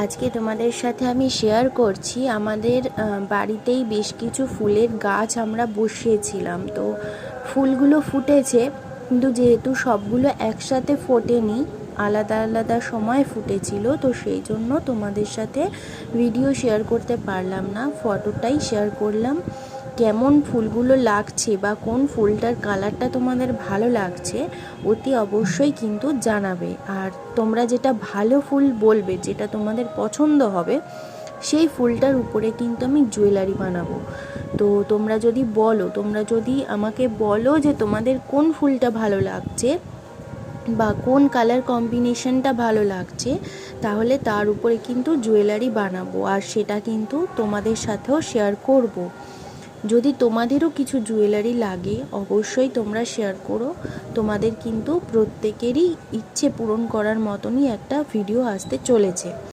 আজকে তোমাদের সাথে আমি শেয়ার করছি আমাদের বাড়িতেই বেশ কিছু ফুলের গাছ আমরা বসিয়েছিলাম। তো ফুলগুলো ফুটেছে, কিন্তু যেহেতু সবগুলো একসাথে ফোটেনি, আলাদা আলাদা সময় ফুটেছিল, তো সেই জন্য তোমাদের সাথে ভিডিও শেয়ার করতে পারলাম না, ফটোটাই শেয়ার করলাম। কেমন ফুলগুলো লাগছে বা কোন ফুলটার কালারটা তোমাদের ভালো লাগছে অতি অবশ্যই কিন্তু জানাবে। আর তোমরা যেটা ভালো ফুল বলবে, যেটা তোমাদের পছন্দ হবে, সেই ফুলটার উপরে কিন্তু আমি জুয়েলারি বানাবো। তো তোমরা যদি আমাকে বলো যে তোমাদের কোন ফুলটা ভালো লাগছে বা কোন কালার কম্বিনেশনটা ভালো লাগছে, তাহলে তার উপরে কিন্তু জুয়েলারি বানাবো, আর সেটা কিন্তু তোমাদের সাথেও শেয়ার করব। যদি তোমাদেরও কিছু জুয়েলারি লাগে অবশ্যই তোমরা শেয়ার করো। তোমাদের কিন্তু প্রত্যেকেরই ইচ্ছে পূরণ করার মতনই একটা ভিডিও আসতে চলেছে।